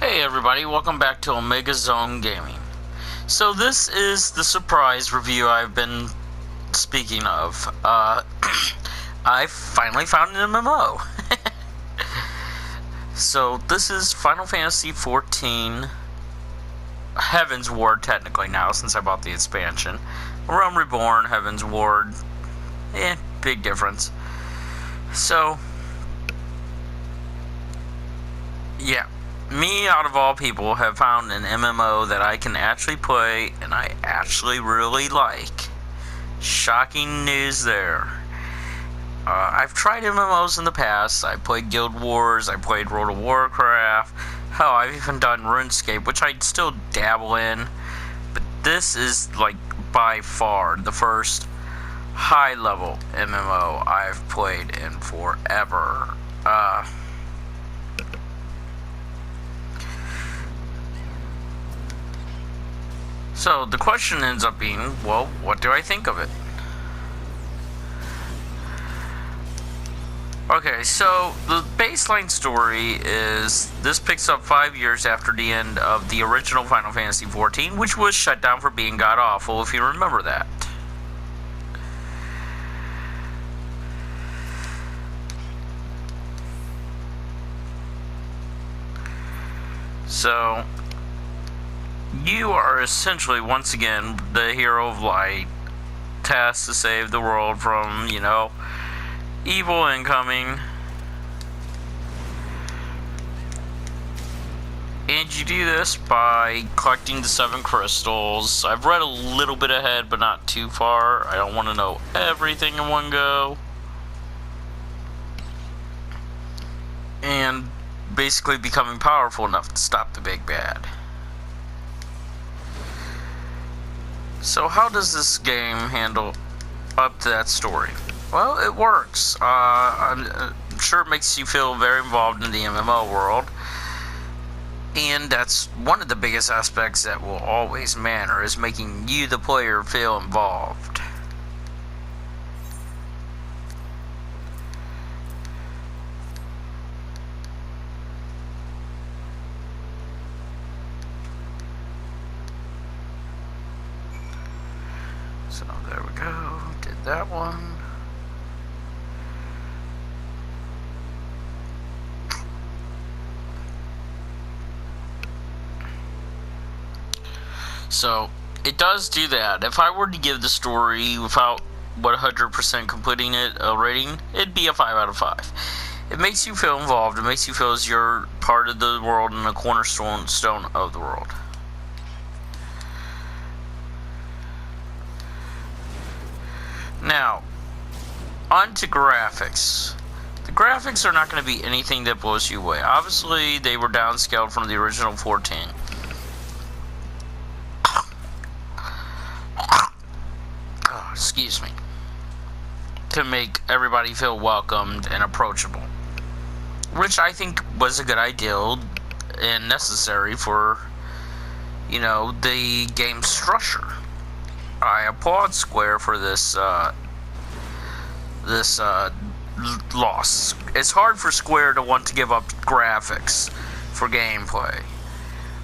Hey everybody, welcome back to Omega Zone Gaming. So this is the surprise review I've been speaking of. I finally found an MMO. So this is Final Fantasy XIV Heaven's Ward technically now, since I bought the expansion. Realm Reborn, Heaven's Ward, big difference. So, yeah. Me, out of all people, have found an MMO that I can actually play, and I actually really like. Shocking news there. I've tried MMOs in the past. I played Guild Wars, I played World of Warcraft. Hell, I've even done RuneScape, which I'd still dabble in. But this is, like, by far the first high-level MMO I've played in forever. So, the question ends up being, well, what do I think of it? Okay, so the baseline story is this picks up 5 years after the end of the original Final Fantasy XIV, which was shut down for being god-awful, if you remember that. So, you are essentially, once again, the hero of light, tasked to save the world from, evil incoming. And you do this by collecting the 7 crystals. I've read a little bit ahead, but not too far. I don't want to know everything in one go. And basically becoming powerful enough to stop the big bad. So how does this game handle up to that story? Well, it works. I'm sure it makes you feel very involved in the MMO world. And that's one of the biggest aspects that will always matter, is making you, the player, feel involved. So there we go, did that one. So it does do that. If I were to give the story without 100% completing it a rating, it'd be a 5 out of 5. It makes you feel involved. It makes you feel as you're part of the world and a cornerstone of the world. Now, on to graphics. The graphics are not going to be anything that blows you away. Obviously, they were downscaled from the original 14. Oh, excuse me. To make everybody feel welcomed and approachable. Which I think was a good idea and necessary for, the game's structure. I applaud Square for this loss. It's hard for Square to want to give up graphics for gameplay.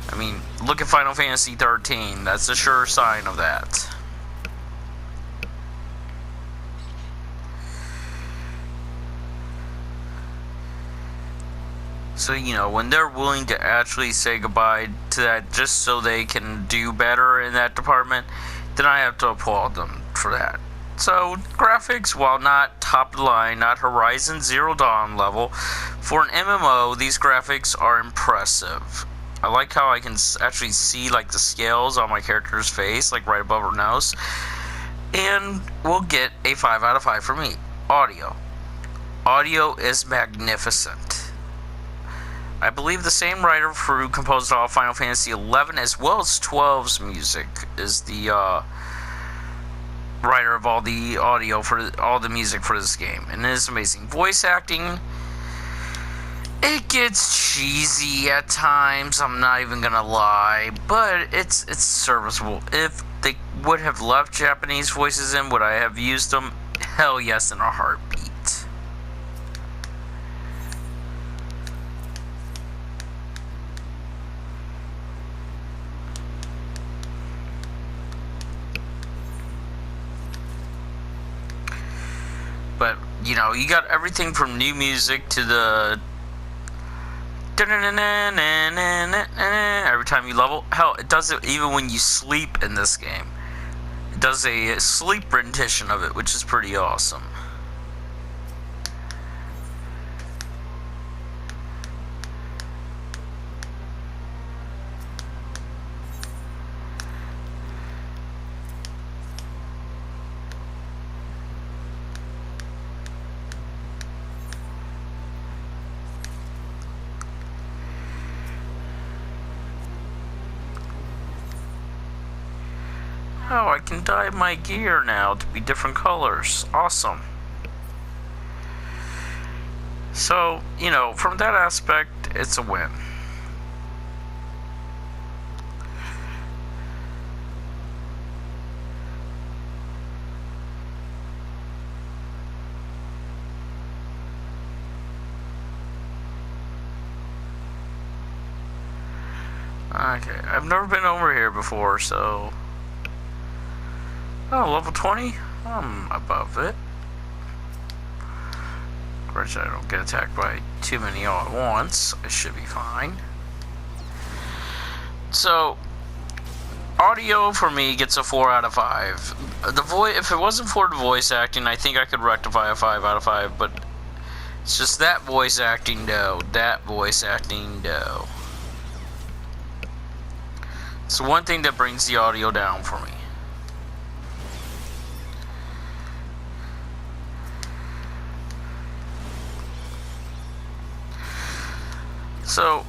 I mean, look at Final Fantasy XIII. That's a sure sign of that. So, when they're willing to actually say goodbye to that just so they can do better in that department, then I have to applaud them for that. So, graphics, while not top of the line, not Horizon Zero Dawn level, for an MMO, these graphics are impressive. I like how I can actually see, the scales on my character's face, right above her nose. And we'll get a 5 out of 5 for me. Audio. Audio is magnificent. I believe the same writer who composed all Final Fantasy XI as well as 12's music is the writer of all the audio for all the music for this game, and it is amazing. Voice acting, it gets cheesy at times. I'm not even gonna lie, but it's serviceable. If they would have left Japanese voices in, would I have used them? Hell yes, in a heartbeat. You know, you got everything from new music to the every time you level. Hell, it does it even when you sleep in this game. It does a sleep rendition of it, which is pretty awesome. Oh, I can dye my gear now to be different colors. Awesome. So, you know, from that aspect, it's a win. Okay, I've never been over here before, so... Oh, level 20? I'm above it. Of course, I don't get attacked by too many all at once. I should be fine. So, audio for me gets a 4 out of 5. If it wasn't for the voice acting, I think I could rectify a 5 out of 5, but it's just that voice acting, no. That voice acting, no. It's the one thing that brings the audio down for me. So,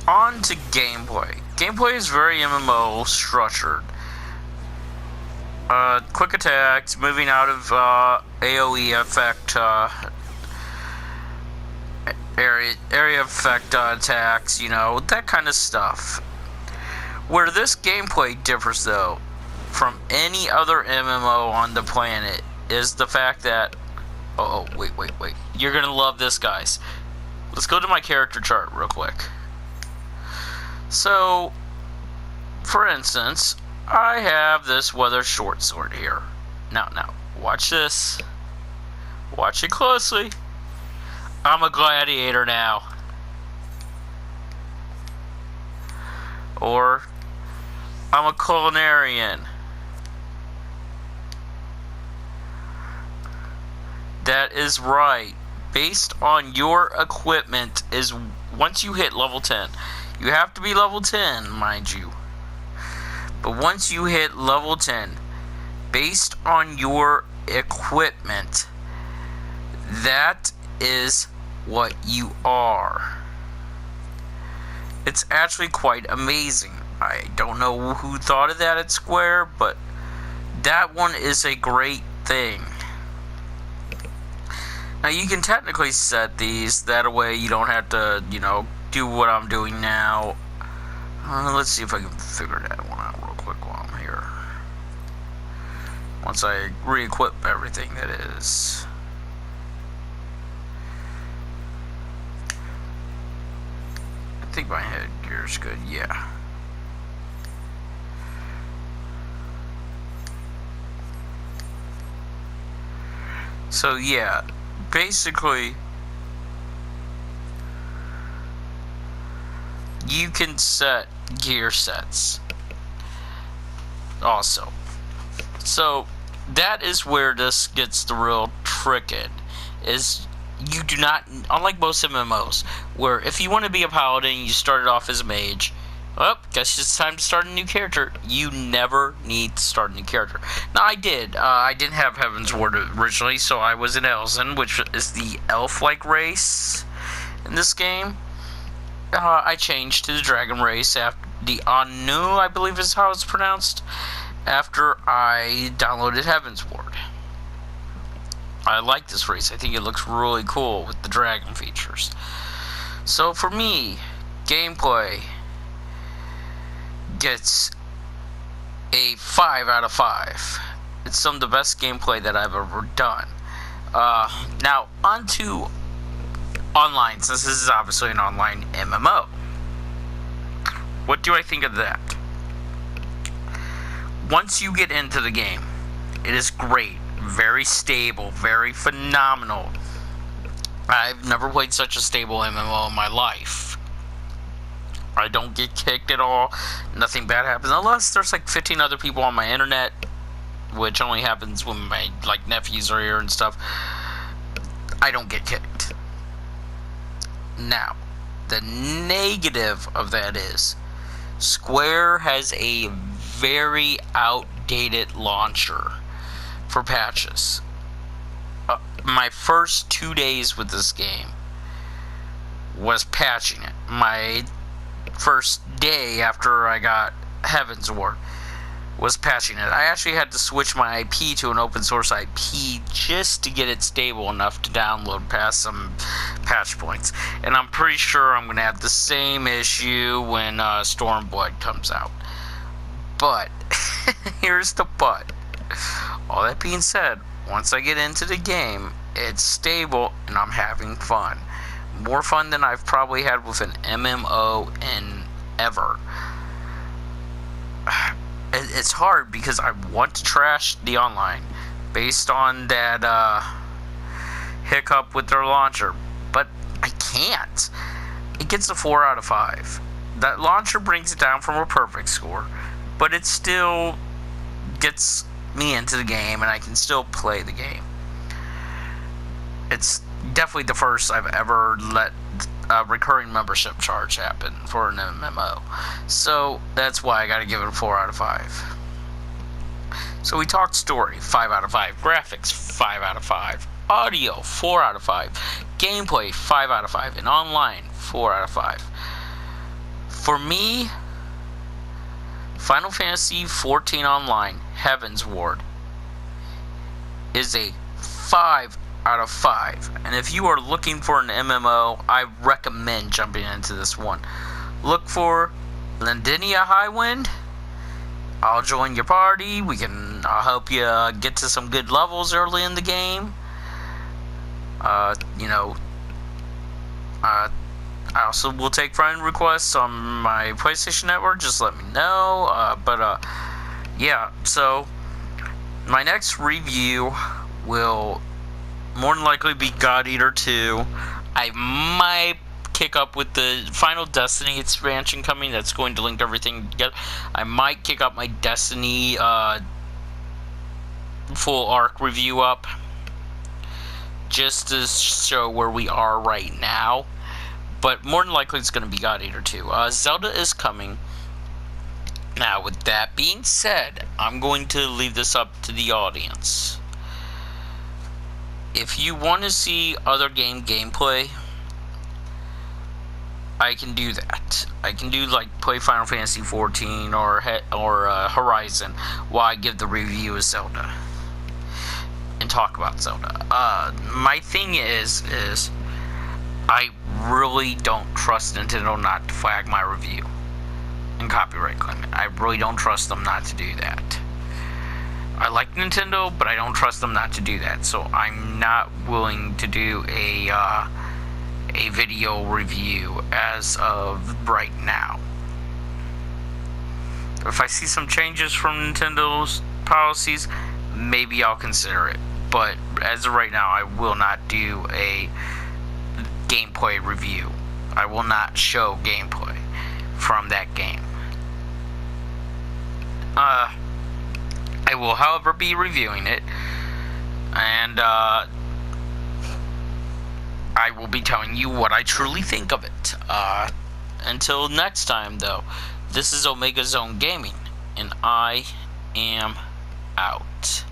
on to gameplay. Gameplay is very MMO structured. Quick attacks, moving out of AoE effect, area effect attacks, you know, that kind of stuff. Where this gameplay differs, though, from any other MMO on the planet is the fact that... Oh, wait. You're gonna love this, guys. Let's go to my character chart real quick. So, for instance, I have this weather short sword here. Now, watch this. Watch it closely. I'm a gladiator now. Or, I'm a culinarian. That is right. Based on your equipment is once you hit level 10. You have to be level 10, mind you. But once you hit level 10, based on your equipment, that is what you are. It's actually quite amazing. I don't know who thought of that at Square, but that one is a great thing. Now, you can technically set these, that way you don't have to, you know, do what I'm doing now. Let's see if I can figure that one out real quick while I'm here. Once I re-equip everything, that is. I think my headgear's good, yeah. So, yeah. Basically, you can set gear sets also. So that is where this gets the real trick in, is you do not, unlike most MMOs, where if you want to be a paladin, you started off as a mage. Well, guess it's time to start a new character. You never need to start a new character. Now, I did. I didn't have Heaven's Ward originally, so I was an Elzen, which is the elf-like race in this game. I changed to the dragon race after the Anu, I believe is how it's pronounced, after I downloaded Heaven's Ward. I like this race. I think it looks really cool with the dragon features. So for me, gameplay gets a 5 out of 5. It's some of the best gameplay that I've ever done. Now, on to online, since this is obviously an online MMO. What do I think of that? Once you get into the game, it is great. very stable, very phenomenal. I've never played such a stable MMO in my life. I don't get kicked at all. Nothing bad happens unless there's like 15 other people on my internet, which only happens when my like nephews are here and stuff. I don't get kicked. Now, the negative of that is Square has a very outdated launcher for patches. My first 2 days with this game was patching it. My first day after I got Heaven's Ward was patching it. I actually had to switch my IP to an open source IP just to get it stable enough to download past some patch points. And I'm pretty sure I'm going to have the same issue when Stormblood comes out. But, here's the but. All that being said, once I get into the game, it's stable and I'm having fun. More fun than I've probably had with an MMO in ever. It's hard because I want to trash the online based on that hiccup with their launcher, but I can't. It gets a 4 out of 5. That launcher brings it down from a perfect score, but it still gets me into the game and I can still play the game. It's definitely the first I've ever let a recurring membership charge happen for an MMO. So that's why I gotta give it a 4 out of 5. So we talked story, 5 out of 5. Graphics, 5 out of 5. Audio, 4 out of 5. Gameplay, 5 out of 5. And online, 4 out of 5. For me, Final Fantasy XIV Online, Heaven's Ward, is a 5 out of 5. And if you are looking for an MMO, I recommend jumping into this one. Look for Lendinia Highwind. I'll join your party. I'll help you get to some good levels early in the game. I also will take friend requests on my PlayStation Network. Just let me know. Yeah. So my next review will more than likely be God Eater 2. I might kick up with the final Destiny expansion coming. That's going to link everything together. I might kick up my Destiny full arc review up, just to show where we are right now. But more than likely it's going to be God Eater 2. Zelda is coming. Now, with that being said, I'm going to leave this up to the audience. If you want to see other gameplay, I can do that. I can do play Final Fantasy XIV or Horizon while I give the review of Zelda and talk about Zelda. My thing is I really don't trust Nintendo not to flag my review and copyright claim it. I really don't trust them not to do that. I like Nintendo, but I don't trust them not to do that. So I'm not willing to do a video review as of right now. If I see some changes from Nintendo's policies, maybe I'll consider it. But as of right now, I will not do a gameplay review. I will not show gameplay from that game. I will, however, be reviewing it, and I will be telling you what I truly think of it. Until next time, though, this is Omega Zone Gaming, and I am out.